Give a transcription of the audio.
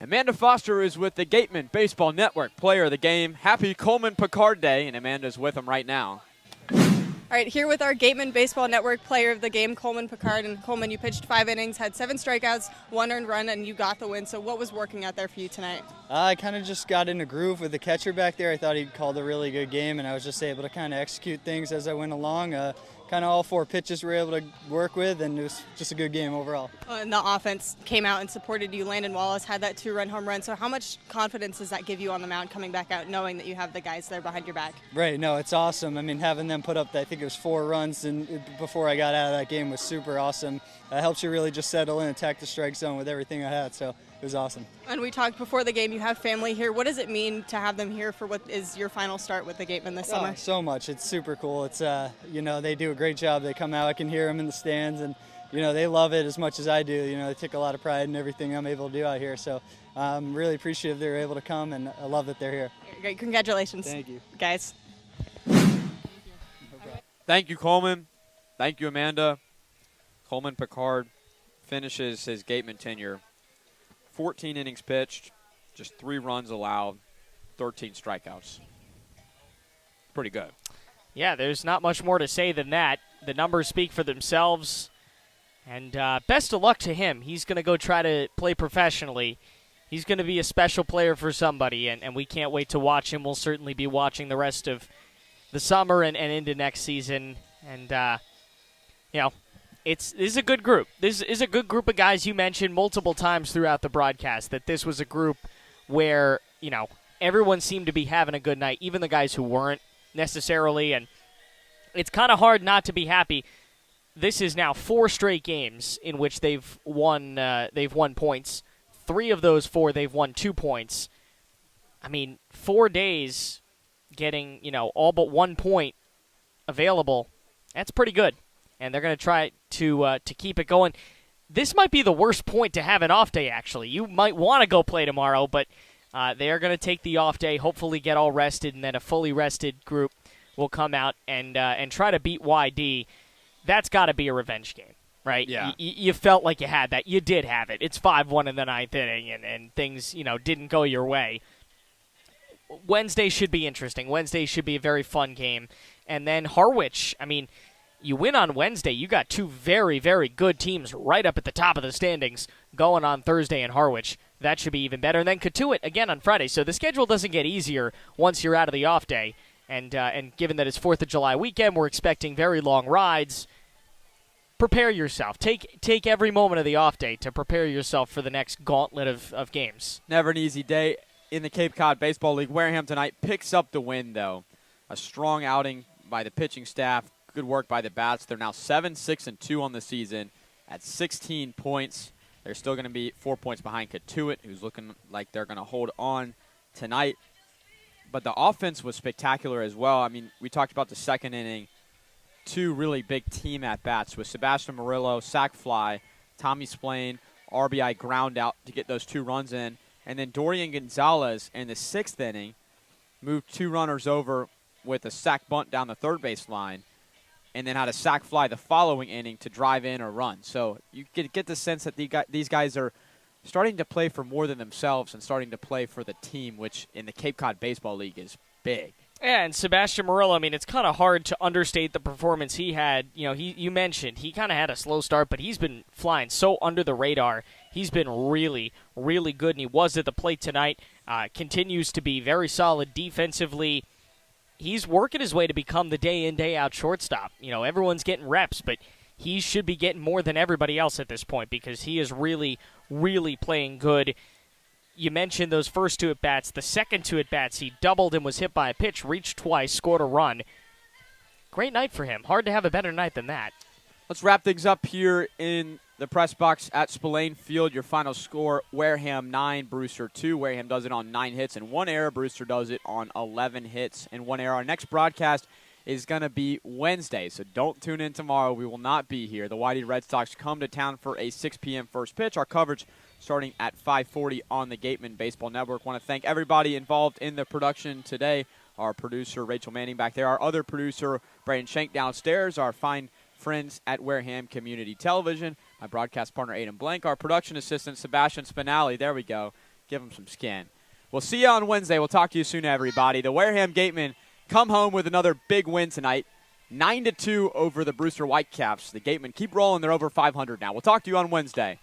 Amanda Foster is with the Gatemen Baseball Network Player of the Game. Happy Coleman Picard Day, and Amanda's with him right now. All right, here with our Gatemen Baseball Network Player of the Game, Coleman Picard. And Coleman, you pitched 5 innings, had 7 strikeouts, 1 earned run, and you got the win. So what was working out there for you tonight? I kind of just got in a groove with the catcher back there. I thought he called a really good game, and I was just able to kind of execute things as I went along. Kind of all 4 pitches we were able to work with, and it was just a good game overall. And the offense came out and supported you. Landon Wallace had that 2-run home run. So how much confidence does that give you on the mound coming back out, knowing that you have the guys there behind your back? Right, no, it's awesome. I mean, having them put up, I think it was 4 runs before I got out of that game was super awesome. It helps you really just settle in, attack the strike zone with everything I had, so it was awesome. And we talked before the game, you have family here. What does it mean to have them here for what is your final start with the Gatemen this summer? So much. It's super cool. It's, they do a great job. They come out, I can hear them in the stands, and, they love it as much as I do. They take a lot of pride in everything I'm able to do out here, so I'm really appreciative they were able to come, and I love that they're here. Great. Congratulations. Thank you. Guys. Thank you, Coleman. Thank you, Amanda. Coleman Picard finishes his Gateman tenure. 14 innings pitched, just 3 runs allowed, 13 strikeouts. Pretty good. Yeah, there's not much more to say than that. The numbers speak for themselves. And best of luck to him. He's going to go try to play professionally. He's going to be a special player for somebody, and we can't wait to watch him. We'll certainly be watching the rest of the summer and into next season. And, this is a good group. This is a good group of guys. You mentioned multiple times throughout the broadcast that this was a group where, everyone seemed to be having a good night, even the guys who weren't necessarily. And it's kind of hard not to be happy. This is now 4 straight games in which they've won points. 3 of those 4, they've won 2 points. I mean, 4 days getting, all but 1 point available. That's pretty good. And they're going to try to keep it going. This might be the worst point to have an off day, actually. You might want to go play tomorrow, but they are going to take the off day, hopefully get all rested, and then a fully rested group will come out and try to beat YD. That's got to be a revenge game, right? Yeah. You felt like you had that. You did have it. It's 5-1 in the 9th inning, and things, didn't go your way. Wednesday should be interesting. Wednesday should be a very fun game. And then Harwich, you win on Wednesday, you got 2 very, very good teams right up at the top of the standings going on Thursday in Harwich. That should be even better. And then Katuitt again on Friday. So the schedule doesn't get easier once you're out of the off day. And given that it's 4th of July weekend, we're expecting very long rides. Prepare yourself. Take every moment of the off day to prepare yourself for the next gauntlet of games. Never an easy day in the Cape Cod Baseball League. Wareham tonight picks up the win, though. A strong outing by the pitching staff. Good work by the bats. They're now 7-6-2 on the season at 16 points. They're still going to be 4 points behind Katuitt, who's looking like they're going to hold on tonight. But the offense was spectacular as well. We talked about the second inning. 2 really big team at-bats with Sebastian Murillo, sac fly, Tommy Splain, RBI ground out to get those 2 runs in. And then Dorian Gonzalez in the 6th inning moved 2 runners over with a sac bunt down the third base line, and then had a sac fly the following inning to drive in a run. So you get the sense that these guys are starting to play for more than themselves and starting to play for the team, which in the Cape Cod Baseball League is big. Yeah, and Sebastian Murillo, it's kind of hard to understate the performance he had. You mentioned he kind of had a slow start, but he's been flying so under the radar. He's been really, really good, and he was at the plate tonight. Continues to be very solid defensively. He's working his way to become the day-in, day-out shortstop. Everyone's getting reps, but he should be getting more than everybody else at this point because he is really, really playing good. You mentioned those first 2 at-bats. The second 2 at-bats, he doubled and was hit by a pitch, reached twice, scored a run. Great night for him. Hard to have a better night than that. Let's wrap things up here in the press box at Spillane Field. Your final score, Wareham 9, Brewster 2. Wareham does it on 9 hits and 1 error. Brewster does it on 11 hits and 1 error. Our next broadcast is going to be Wednesday, so don't tune in tomorrow. We will not be here. The YD Red Sox come to town for a 6 p.m. first pitch. Our coverage starting at 5:40 on the Gatemen Baseball Network. Want to thank everybody involved in the production today. Our producer, Rachel Manning, back there. Our other producer, Brandon Shank, downstairs. Our fine friends at Wareham Community Television. My broadcast partner, Aiden Blanc. Our production assistant, Sebastian Spinelli. There we go. Give them some skin. We'll see you on Wednesday. We'll talk to you soon, everybody. The Wareham Gatemen come home with another big win tonight, 9-2 over the Brewster Whitecaps. The Gatemen keep rolling. They're over 500 now. We'll talk to you on Wednesday.